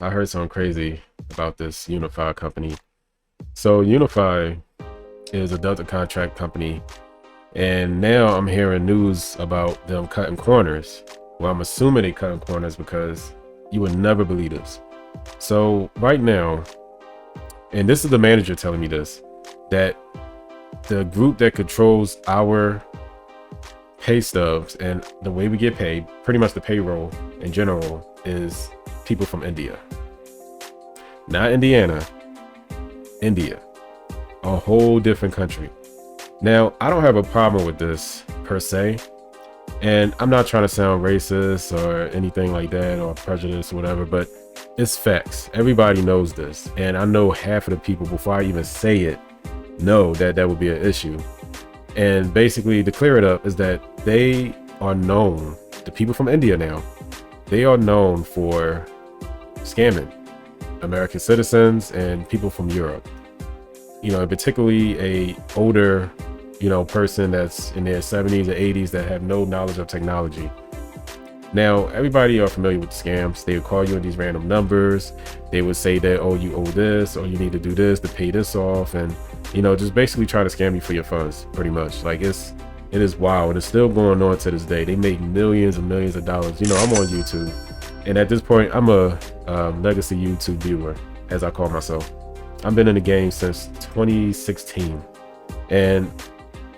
I heard something crazy about this Unifi company. So Unifi is a Delta contract company, and now I'm hearing news about them cutting corners. Well, I'm assuming they cutting corners because you would never believe this. So right now, and this is the manager telling me this, that the group that controls our pay stubs and the way we get paid, pretty much the payroll in general, is people from India. Not Indiana, India, a whole different country. Now, I don't have a problem with this per se, and I'm not trying to sound racist or anything like that or prejudiced or whatever, but it's facts. Everybody knows this, and I know half of the people before I even say it know that that would be an issue. And basically, to clear it up, is that they are known, the people from India now, they are known for scamming American citizens and people from Europe. You know, particularly a older, person that's in their 70s or 80s that have no knowledge of technology. Now, everybody are familiar with the scams. They would call you on these random numbers. They would say that, oh, you owe this, or you need to do this to pay this off, and just basically try to scam you for your funds, pretty much. Like it is wild. It's still going on to this day. They make millions and millions of dollars. I'm on YouTube, and at this point, I'm a legacy YouTube viewer, as I call myself. I've been in the game since 2016, and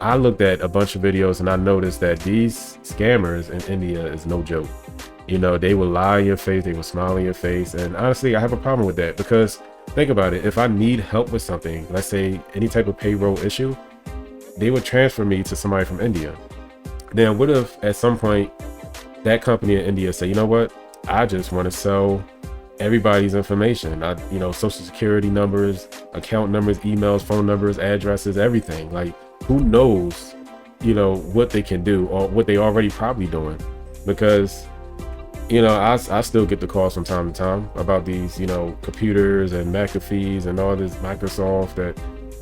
I looked at a bunch of videos and I noticed that these scammers in India is no joke. They will lie in your face, they will smile in your face, and honestly, I have a problem with that because think about it. If I need help with something, let's say any type of payroll issue, they would transfer me to somebody from India. Now, what if at some point that company in India say, you know what, I just want to sell everybody's information, social security numbers, account numbers, emails, phone numbers, addresses, everything. Like, who knows, what they can do or what they already probably doing, because I still get the calls from time to time about these, computers and McAfee's and all this Microsoft that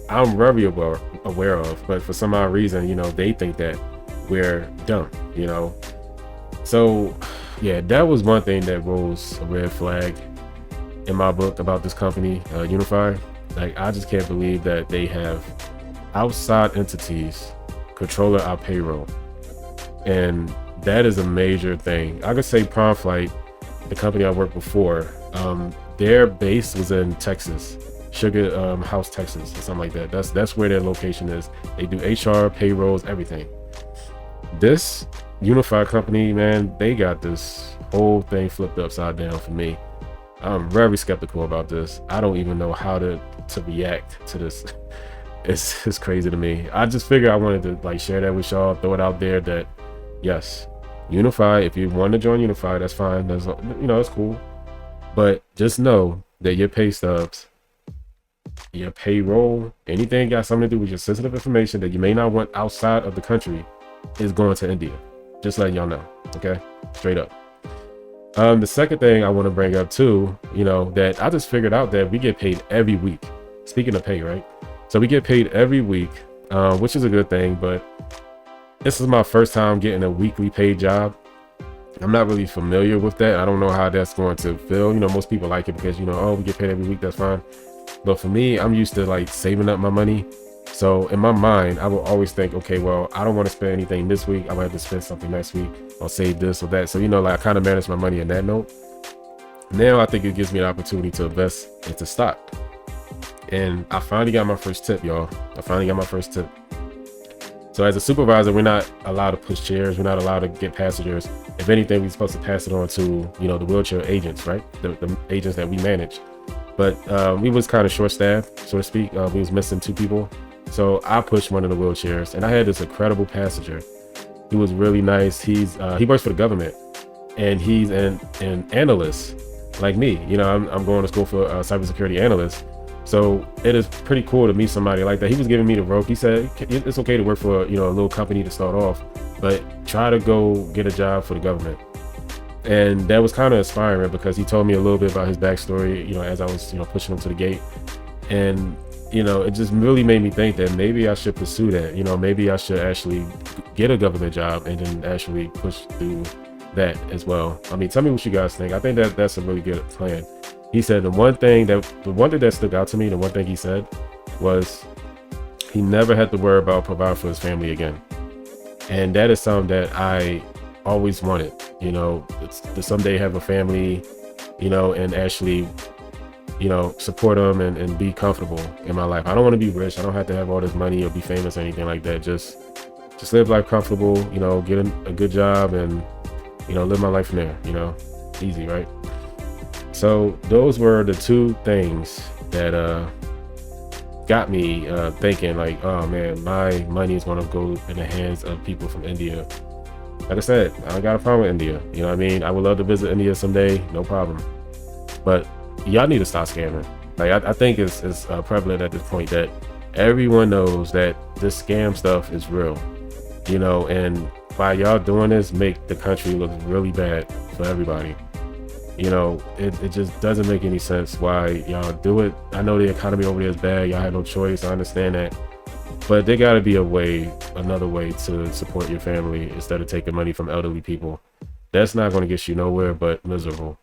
I'm very aware of, but for some odd reason, they think that we're dumb, So yeah, that was one thing that rose a red flag in my book about this company, Unifi. Like, I just can't believe that they have outside entities controlling our payroll, and that is a major thing. I could say Prime Flight, the company I worked before, their base was in Texas, Sugar House, Texas, or something like that. That's where their location is. They do HR, payrolls, everything. This Unified company, man, they got this whole thing flipped upside down for me. I'm very skeptical about this. I don't even know how to react to this. It's crazy to me. I just figured I wanted to share that with y'all, throw it out there that yes, Unifi, if you want to join Unifi, that's fine. That's it's cool. But just know that your pay stubs, your payroll, anything got something to do with your sensitive information that you may not want outside of the country is going to India. Just letting y'all know, okay? Straight up. The second thing I want to bring up too, that I just figured out that we get paid every week. Speaking of pay, right? So we get paid every week, which is a good thing, but this is my first time getting a weekly paid job. I'm not really familiar with that. I don't know how that's going to feel. Most people like it because, oh, we get paid every week, that's fine. But for me, I'm used to saving up my money. So in my mind, I will always think, okay, well, I don't want to spend anything this week. I might have to spend something next week or save this or that. So, I kind of manage my money in that note. Now I think it gives me an opportunity to invest into stock. And I finally got my first tip, y'all. I finally got my first tip. So as a supervisor, we're not allowed to push chairs. We're not allowed to get passengers. If anything, we're supposed to pass it on to, the wheelchair agents, right? The agents that we manage. But we was kind of short-staffed, so to speak. We was missing 2 people. So I pushed one of the wheelchairs, and I had this incredible passenger. He was really nice. He works for the government, and he's an analyst like me. I'm going to school for a cybersecurity analyst. So it is pretty cool to meet somebody like that. He was giving me the rope. He said it's okay to work for a little company to start off, but try to go get a job for the government. And that was kind of inspiring because he told me a little bit about his backstory, as I was pushing him to the gate. And it just really made me think that maybe I should pursue that. Maybe I should actually get a government job and then actually push through that as well. I mean, tell me what you guys think. I think that that's a really good plan. He said the one thing that stuck out to me, the one thing he said was he never had to worry about providing for his family again. And that is something that I always wanted, you know, to someday have a family, you know, and actually, you know, support them and be comfortable in my life. I don't want to be rich. I don't have to have all this money or be famous or anything like that. Just live life comfortable, you know, get a good job and, you know, live my life from there, you know, easy, right? So those were the two things that got me thinking like, oh man, my money is going to go in the hands of people from India. Like I said, I got a problem with India. You know what I mean? I would love to visit India someday, no problem. But y'all need to stop scamming. Like I think it's prevalent at this point that everyone knows that this scam stuff is real. You know, and by y'all doing this, make the country look really bad for everybody. You know, it just doesn't make any sense why y'all do it. I know the economy over there is bad. Y'all had no choice. I understand that. But there got to be another way to support your family instead of taking money from elderly people. That's not going to get you nowhere but miserable.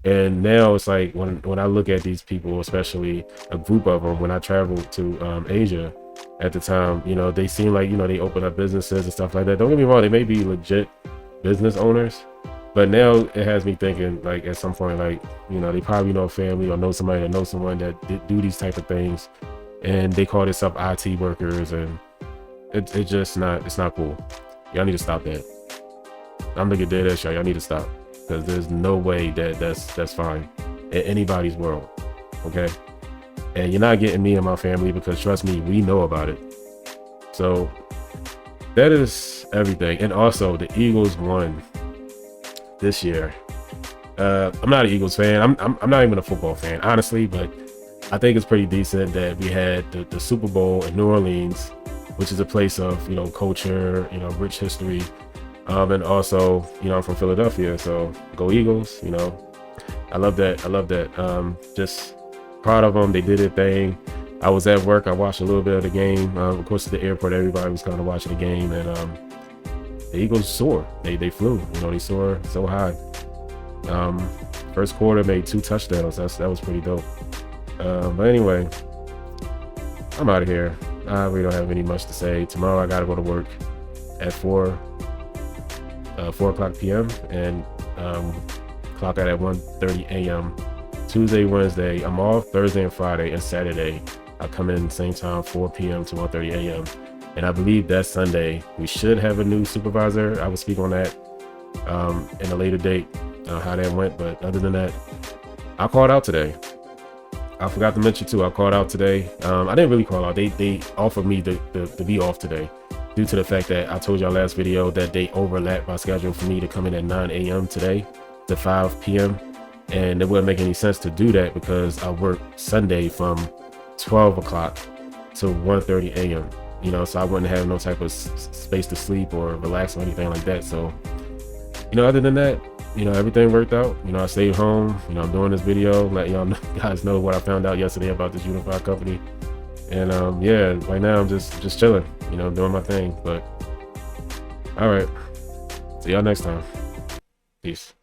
And now it's like when I look at these people, especially a group of them, when I traveled to Asia at the time, you know, they seem like, you know, they open up businesses and stuff like that. Don't get me wrong, they may be legit business owners, but now it has me thinking like at some point, like, you know, they probably know a family or know somebody that knows someone that do these type of things, and they call themselves IT workers, and it's not cool. Y'all need to stop that. I'm gonna get dead ass, y'all need to stop, because there's no way that's fine in anybody's world, okay? And you're not getting me and my family, because trust me, we know about it. So that is everything. And also the Eagles won this year. I'm not an Eagles fan. I'm not even a football fan, honestly, but I think it's pretty decent that we had the Super Bowl in New Orleans, which is a place of, you know, culture, you know, rich history. And also, you know, I'm from Philadelphia, so go Eagles. You know, I love that. Just proud of them. They did their thing. I was at work. I watched a little bit of the game. Of course, at the airport, everybody was kind of watching the game, and the Eagles soared. They flew. You know, they soared so high. First quarter, made 2 touchdowns. That was pretty dope. But anyway, I'm out of here. I really don't have any much to say. Tomorrow, I gotta go to work at 4 o'clock p.m. and clock out at 1:30 a.m. Tuesday, Wednesday, I'm off. Thursday and Friday and Saturday, I come in same time, 4 p.m. to 1:30 a.m. And I believe that Sunday, we should have a new supervisor. I will speak on that in a later date, how that went. But other than that, I called out today. I forgot to mention too, I called out today. I didn't really call out. They offered me to be off today due to the fact that I told y'all last video that they overlapped my schedule for me to come in at 9 a.m. today to 5 p.m. And it wouldn't make any sense to do that because I work Sunday from 12 o'clock to 1:30 a.m. You know, so I wouldn't have no type of space to sleep or relax or anything like that. So, you know, other than that, you know, everything worked out. You know, I stayed home. You know, I'm doing this video, letting y'all guys know what I found out yesterday about this Unifi company. And yeah, right now I'm just chilling, you know, doing my thing. But all right, see y'all next time. Peace.